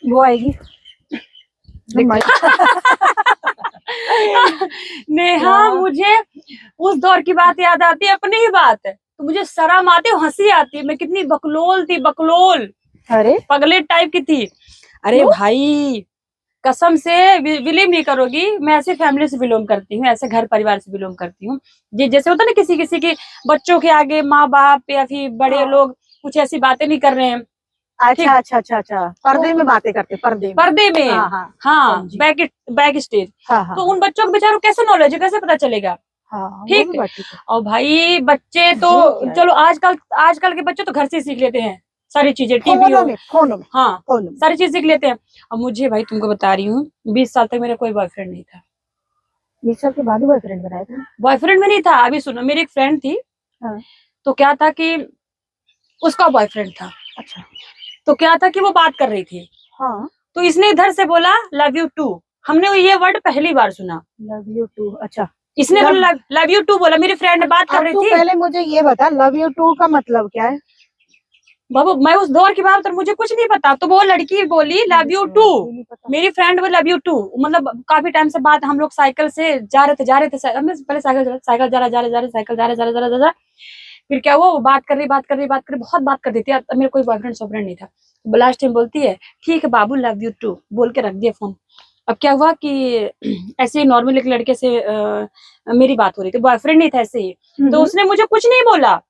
वो आएगी। नेहा, मुझे उस दौर की बात याद आती है, अपनी ही बात है, तो मुझे शर्म आती है, हंसी आती है। मैं कितनी बकलोल थी, बकलोल, अरे पगले टाइप की थी। अरे क्यों? भाई, कसम से बिलीव नहीं करोगी, मैं ऐसे फैमिली से बिलोंग करती हूँ, ऐसे घर परिवार से बिलोंग करती हूँ। जैसे होता है ना, किसी किसी के बच्चों के आगे माँ बाप या फिर बड़े लोग कुछ ऐसी बातें नहीं कर रहे हैं। अच्छा अच्छा अच्छा अच्छा, पर्दे में बातें करते, पर्दे में। हाँ हाँ हाँ, समझी। Back stage. हाँ हाँ तो उन बच्चों को बेचारों कैसे नॉलेज है, कैसे पता चलेगा? हाँ, वो भी ठीक। बात ठीक है। और भाई बच्चे तो ये क्या है? चलो, आजकल के बच्चे तो घर से सीख लेते हैं सारी चीजें, टीवी हो। फोनों में हाँ, फोनों में। सारी चीज सीख लेते हैं। अब मुझे भाई तुमको बता रही हूँ, 20 साल तक मेरा कोई बॉयफ्रेंड नहीं था। 20 साल के बाद बॉयफ्रेंड बनाया था? बॉयफ्रेंड में नहीं था। अभी सुनो, मेरी एक फ्रेंड थी, हाँ। तो क्या था कि उसका बॉयफ्रेंड था। अच्छा। तो क्या था कि वो बात कर रही थी, हाँ। तो इसने इधर से बोला लव यू टू। हमने ये वर्ड पहली बार सुना, लव यू टू। अच्छा। इसने लव बोला लव यू टू बोला, मेरी फ्रेंड बात कर अब रही तू थी। पहले मुझे ये बता, लव यू टू का मतलब क्या है? बाबू, मैं उस दौर की बात, मुझे कुछ नहीं पता, तो वो लड़की बोली लव यू टू। मेरी फ्रेंड वो लव यू टू, मतलब काफी टाइम से बात, हम लोग साइकिल से जा रहे थे हमने पहले साइकिल जा रहा साइकिल जा रहा। फिर क्या हुआ, वो बात कर रही, बहुत बात कर देती है। मेरा कोई बॉयफ्रेंड सॉफ्रेंड नहीं था। लास्ट टाइम बोलती है ठीक है बाबू, लव यू टू बोल के रख दिया फोन। अब क्या हुआ कि ऐसे ही नॉर्मल एक लड़के से मेरी बात हो रही थी, बॉयफ्रेंड नहीं था, ऐसे ही। तो उसने मुझे कुछ नहीं बोला।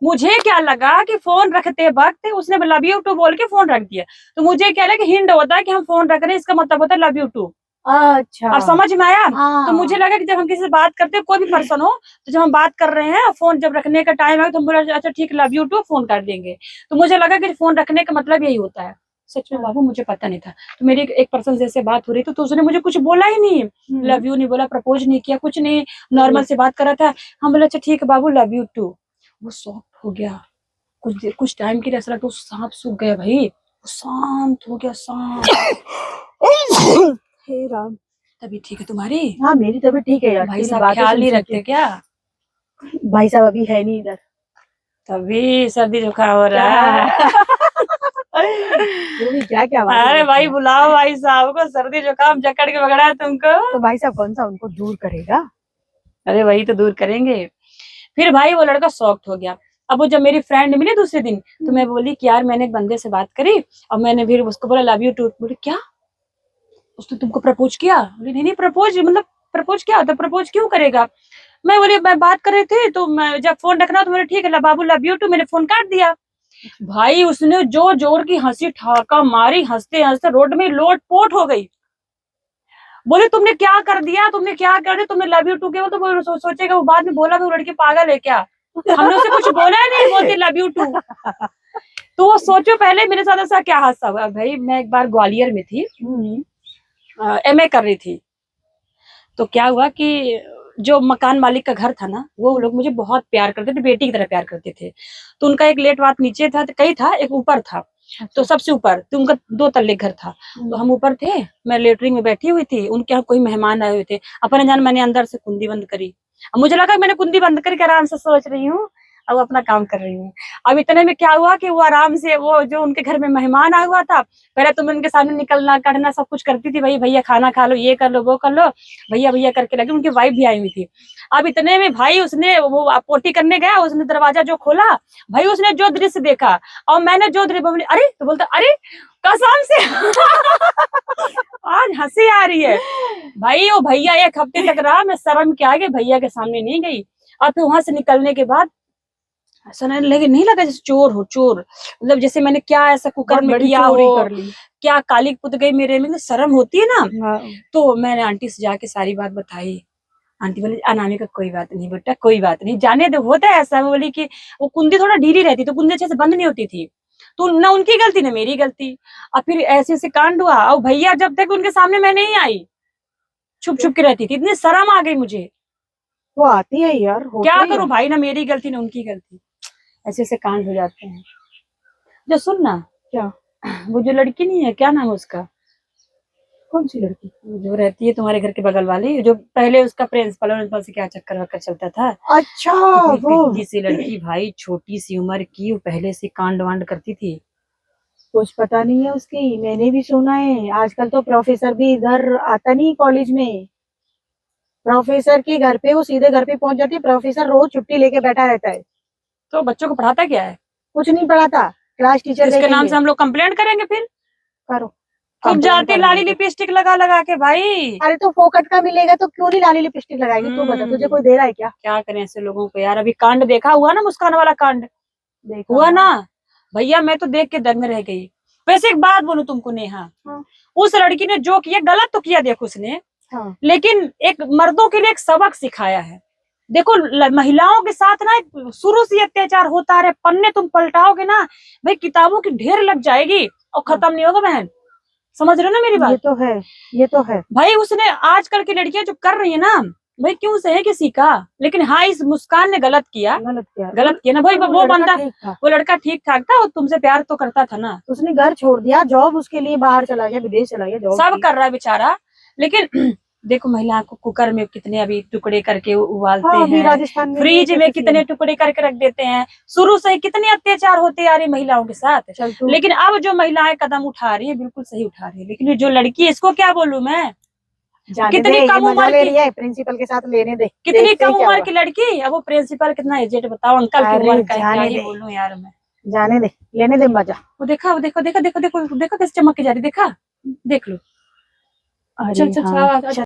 मुझे क्या लगा कि फोन रखते वक्त उसने लव यू टू बोल के फोन रख दिया, तो मुझे क्या लगा कि हिंट होता है कि हम फोन रख रहे हैं, इसका मतलब होता है लव यू टू। अच्छा। अब समझ में आया? हाँ। तो मुझे लगा कि जब हम किसी से बात करते हैं, कोई भी पर्सन हो, तो जब हम बात कर रहे हैं, फोन जब रखने का टाइम है, तो हम बोला अच्छा ठीक, लव यू टू, फोन कर देंगे। तो मुझे लगा कि फोन रखने का मतलब यही होता है। सच में बाबू, मुझे पता नहीं था। तो मेरी एक पर्सन जैसे बात हो रही थी, तो उसने मुझे कुछ बोला ही नहीं, लव यू नहीं बोला, प्रपोज नहीं किया, कुछ नहीं, नॉर्मल से बात कर रहा था। हम बोले अच्छा ठीक है बाबू, लव यू टू। वो सॉफ्ट हो गया। कुछ टाइम के लिए ऐसा लगता, सांप सूख गया भाई, वो शांत हो गया, शांत। हे राम। तभी ठीक है तुम्हारी? हाँ मेरी तबीयत ठीक है यार, भाई तेरी साहब बातें ख्याल सुन नहीं सुन रखते के। क्या? भाई साहब अभी है नहीं इधर। तभी सर्दी जुकाम हो रहा है। वो भी क्या क्या बातें अरे करती भाई है। बुलाओ भाई साहब को, सर्दी जुकाम जकड़ के पकड़ा है तुमको। तो भाई साहब कौन सा उनको दूर करेगा? अरे वही तो दूर करेंगे। फिर भाई वो लड़का शॉक्ड हो गया। अब वो जब मेरी फ्रेंड मिली दूसरे दिन, तो मैं बोली कि यार मैंने एक बंदे से बात करी, और मैंने फिर उसको बोला लव यू टू। बोली क्या, उसने तुमको प्रपोज किया? बोली नहीं नहीं, प्रपोज मतलब प्रपोज क्या होता, प्रपोज क्यों करेगा? मैं बोली मैं बात कर रही थी, तो मैं जब फोन रखना तो बोले ठीक है बाबू लव यू टू, मैंने फोन काट दिया। भाई उसने जो जोर की हंसी ठाका मारी, हंसते हंसते रोड में लोट पोट हो गई। बोले तुमने क्या कर दिया, तुमने क्या कर दिया, तुमने लव यू टू केवल, तो वो सोचेगा, वो बाद में बोला वो लड़की पागल है क्या, हमने उसे कुछ बोला ही नहीं, बोलती लव यू टू। तो वो सोचो पहले मेरे साथ ऐसा क्या हादसा हुआ। भाई मैं एक बार ग्वालियर में थी, एमए कर रही थी। तो क्या हुआ कि जो मकान मालिक का घर था ना, वो लोग मुझे बहुत प्यार करते थे, बेटी की तरह प्यार करते थे। तो उनका एक लेट बात नीचे था, तो कहीं था, एक ऊपर था। तो सबसे ऊपर तो उनका 2 तल्ले घर था। तो हम ऊपर थे, मैं लेटरिंग में बैठी हुई थी, उनके यहाँ कोई मेहमान आए हुए थे। अपने जान मैंने अंदर से कुंडी बंद करी। अब मुझे लगा मैंने कुंडी बंद करके आराम से सोच रही हूँ, अब अपना काम कर रही हूँ। अब इतने में क्या हुआ कि वो आराम से, वो जो उनके घर में मेहमान आया हुआ था, पहले तो मैं उनके सामने निकलना काटना सब कुछ करती थी, भाई भैया खाना खा लो, ये कर लो वो कर लो, भैया भैया करके लगे। उनकी वाइफ भी आई हुई थी। अब इतने में भाई उसने, वो पोटी करने गया, उसने दरवाजा जो खोला, भाई उसने जो दृश्य देखा, और मैंने जो दृश्य बोली अरे, तो बोलता अरे कसम से। आज हंसी आ रही है। भाई वो भैया 1 हफ्ते तक रहा, मैं शर्म के आगे भैया के सामने नहीं गई। और फिर वहां से निकलने के बाद ऐसा नहीं लगा जैसे चोर हो, चोर मतलब जैसे मैंने क्या ऐसा कुकर में किया हो, कर ली। क्या काली पुत गई मेरे में, शर्म होती है ना। हाँ। तो मैंने आंटी से जाके सारी बात बताई। आंटी बोली अनामिका कोई बात नहीं बेटा, कोई बात नहीं, जाने दो, होता है ऐसा। मैं बोली कि वो कुंडी थोड़ा ढीली रहती, तो कुंडी अच्छे से बंद नहीं होती थी। तो ना उनकी गलती ना मेरी गलती। और फिर ऐसे ऐसे कांड हुआ, और भैया जब तक उनके सामने मैं नहीं आई, छुप छुप के रहती थी, इतनी शर्म आ गई मुझे। वो आती है यार, क्या करूं भाई, ना मेरी गलती ना उनकी गलती, ऐसे ऐसे कांड हो जाते हैं। जो सुन ना, क्या? वो जो लड़की नहीं है, क्या नाम है उसका, कौन सी लड़की? जो रहती है तुम्हारे घर के बगल वाली, जो पहले उसका प्रिंसिपल से क्या चक्कर वक्कर चलता था। अच्छा कितनी वो। पिच्ची सी लड़की भाई, छोटी सी उम्र की, वो पहले से कांड वांड करती थी। कुछ पता नहीं है उसकी, मैंने भी सुना है आजकल तो प्रोफेसर भी इधर आता नहीं कॉलेज में। प्रोफेसर के घर पे वो सीधे घर पे पहुंच जाती है, प्रोफेसर रोज छुट्टी लेके बैठा रहता है। तो बच्चों को पढ़ाता क्या है? कुछ नहीं पढ़ाता, क्लास टीचर इसके नाम देखेंगे। से हम लोग कंप्लेंट करेंगे फिर। करो खूब complaint जाती कर लाली देंगे। लिपस्टिक लगा लगा के भाई। अरे तो फोकट का मिलेगा तो क्यों नहीं लाली लिपस्टिक लगाएगी? तू बता, तुझे कोई दे रहा है क्या? क्या करें ऐसे लोगों को यार। अभी कांड देखा हुआ ना, मुस्कान वाला कांड देखा हुआ ना भैया, मैं तो देख के दंग रह गई। वैसे एक बात बोलूं तुमको नेहा, हाँ। उस लड़की ने जो किया गलत तो किया देखो उसने, हाँ। लेकिन एक मर्दों के लिए एक सबक सिखाया है। देखो महिलाओं के साथ ना शुरू से अत्याचार होता रहे, पन्ने तुम पलटाओगे ना भाई, किताबों की ढेर लग जाएगी और खत्म नहीं होगा बहन। समझ रहे हो ना मेरी बात? ये तो है, ये तो है भाई उसने आजकल की लड़कियां जो कर रही है ना भाई, क्यों सहे किसी का। लेकिन हाँ, इस मुस्कान ने गलत किया, गलत किया ना भाई। वो बंदा, वो लड़का ठीक ठाक था, वो तुमसे प्यार तो करता था ना। उसने घर छोड़ दिया, जॉब उसके लिए बाहर चला गया, विदेश चला गया, जॉब सब कर रहा है बेचारा। लेकिन देखो महिला को कुकर में कितने अभी टुकड़े करके उबालते हाँ, अभी हैं, राजस्थान में फ्रिज में कितने टुकड़े करके रख देते हैं। शुरू से ही कितने अत्याचार होते आ रहे महिलाओं के साथ। लेकिन अब जो महिलाएं कदम उठा रही है बिल्कुल सही उठा रही है। लेकिन ये जो लड़की है इसको क्या बोलूं मैं, कितनी कम उम्र की, प्रिंसिपल के साथ लेने दे, कितनी कम उम्र की लड़की। अब वो प्रिंसिपल कितना एजेड बताओ, अंकल की उम्र का है, क्या ही बोलूं यार मैं। जाने दे, लेने दे मजा। वो देखा, वो देखो देखो देखो देखो देखो कैसे चमक के जा रही, देखा, देख लो। चल चल चल।